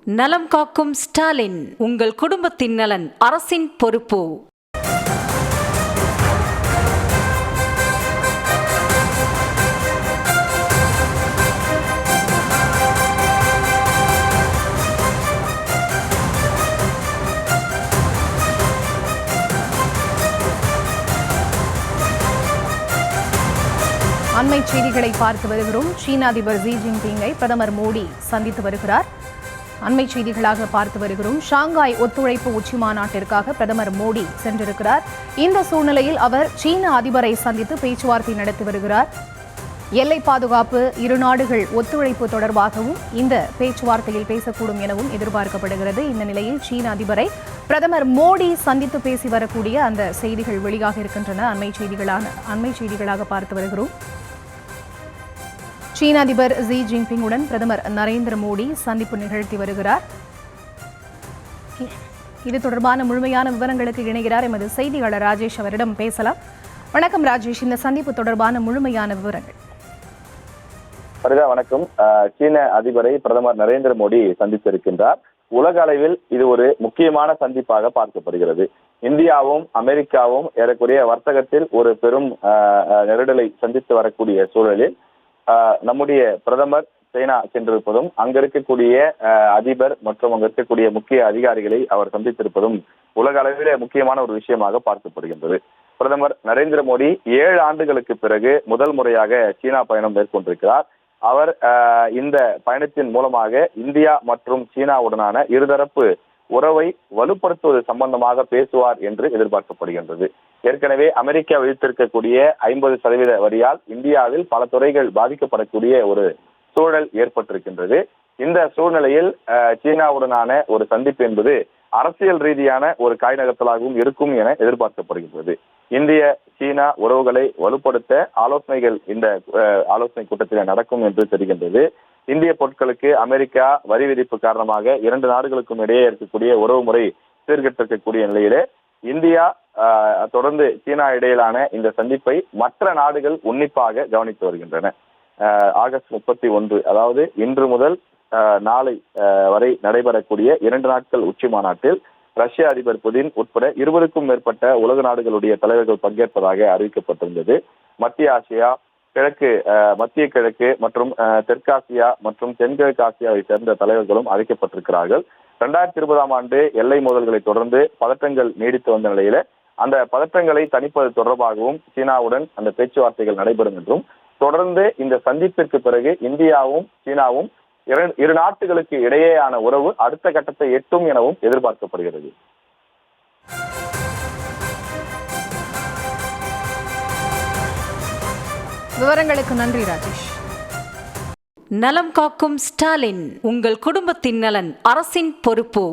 நலம் காக்கும் ஸ்டாலின், உங்கள் குடும்பத்தின் நலன் அரசின் பொறுப்பு. அண்மை செய்திகளை பார்த்து வருகிறோம். சீன அதிபர் ஜி ஜின்பிங்கை பிரதமர் மோடி சந்தித்து வருகிறார். அண்மை செய்திகளாக பார்த்து வருகிறோம். ஷாங்காய் ஒத்துழைப்பு உச்சி மாநாட்டிற்காக பிரதமர் மோடி சென்றிருக்கிறார். இந்த சூழ்நிலையில் அவர் சீன அதிபரை சந்தித்து பேச்சுவார்த்தை நடத்தி வருகிறார். எல்லை பாதுகாப்பு, இரு நாடுகள் ஒத்துழைப்பு தொடர்பாகவும் இந்த பேச்சுவார்த்தையில் பேசக்கூடும் எனவும் எதிர்பார்க்கப்படுகிறது. இந்த நிலையில் சீன அதிபரை பிரதமர் மோடி சந்தித்து பேசி வரக்கூடிய அந்த செய்திகள் வெளியாக இருக்கின்றன. அண்மை செய்திகளாக பார்த்து வருகிறோம். சீன அதிபர் ஜி ஜின்பிங்குடன் பிரதமர் நரேந்திர மோடி சந்திப்பு நிகழ்த்தி வருகிறார். இது தொடர்பான முழுமையான விவரங்களுக்கு இணைகிறார் எமது செய்தியாளர் ராஜேஷ். அவரிடம் பேசலாம். வணக்கம் ராஜேஷ், இந்த சந்திப்பு தொடர்பான முழுமையான விவரங்கள். வணக்கம். சீன அதிபரை பிரதமர் நரேந்திர மோடி சந்தித்திருக்கின்றார். உலக அளவில் இது ஒரு முக்கியமான சந்திப்பாக பார்க்கப்படுகிறது. இந்தியாவும் அமெரிக்காவும் ஏறக்குறைய வர்த்தகத்தில் ஒரு பெரும் நெருடலை சந்தித்து வரக்கூடிய சூழலில் நம்முடைய பிரதமர் சீனா சென்றிருப்பதும், அங்க இருக்கக்கூடிய அதிபர் மற்றும் அங்க இருக்கக்கூடிய முக்கிய அதிகாரிகளை அவர் சந்தித்திருப்பதும் உலக அளவிலே முக்கியமான ஒரு விஷயமாக பார்க்கப்படுகின்றது. பிரதமர் நரேந்திர மோடி 7 ஆண்டுகளுக்கு பிறகு முதல் முறையாக சீனா பயணம் மேற்கொண்டிருக்கிறார். அவர் இந்த பயணத்தின் மூலமாக இந்தியா மற்றும் சீனாவுடனான இருதரப்பு உறவை வலுப்படுத்துவது சம்பந்தமாக பேசுவார் என்று எதிர்பார்க்கப்படுகின்றது. ஏற்கனவே அமெரிக்கா விதித்திருக்கக்கூடிய 50% வரியால் இந்தியாவில் பல துறைகள் பாதிக்கப்படக்கூடிய ஒரு சூழல் ஏற்பட்டிருக்கின்றது. இந்த சூழ்நிலையில் சீனாவுடனான ஒரு சந்திப்பு என்பது அரசியல் ரீதியான ஒரு காய் நகர்த்தலாகவும் இருக்கும் என எதிர்பார்க்கப்படுகின்றது. இந்திய சீனா உறவுகளை வலுப்படுத்த ஆலோசனைகள் இந்த ஆலோசனை கூட்டத்தில் நடக்கும் என்று தெரிகின்றது. இந்திய பொருட்களுக்கு அமெரிக்கா வரி விதிப்பு காரணமாக 2 நாடுகளுக்கும் இடையே இருக்கக்கூடிய உறவு முறை சீர்கெட்டிருக்கக்கூடிய நிலையிலே இந்தியா தொடர்ந்து சீனா இடையிலான இந்த சந்திப்பை மற்ற நாடுகள் உன்னிப்பாக கவனித்து வருகின்றன. ஆகஸ்ட் 31, அதாவது இன்று முதல் நாளை வரை நடைபெறக்கூடிய 2 நாட்கள் உச்சி மாநாட்டில் ரஷ்ய அதிபர் புதின் உட்பட 20க்கும் மேற்பட்ட உலக நாடுகளுடைய தலைவர்கள் பங்கேற்பதாக அறிவிக்கப்பட்டிருந்தது. மத்திய ஆசியா, மத்திய கிழக்கு மற்றும் தெற்காசியா மற்றும் தென்கிழக்கு ஆசியாவை சேர்ந்த தலைவர்களும் அழைக்கப்பட்டிருக்கிறார்கள். 2020ஆம் ஆண்டு எல்லை மோதல்களை தொடர்ந்து பதற்றங்கள் நீடித்து வந்த நிலையில அந்த பதற்றங்களை தணிப்பது தொடர்பாகவும் சீனாவுடன் அந்த பேச்சுவார்த்தைகள் நடைபெறும் என்றும், தொடர்ந்து இந்த சந்திப்பிற்கு பிறகு இந்தியாவும் சீனாவும் இரு நாட்டுகளுக்கு இடையேயான உறவு அடுத்த கட்டத்தை எட்டும் எனவும் எதிர்பார்க்கப்படுகிறது. விவரங்களுக்கு நன்றி ராஜேஷ். நலம் காக்கும் ஸ்டாலின், உங்கள் குடும்பத்தின் நலன் அரசின் பொறுப்பு.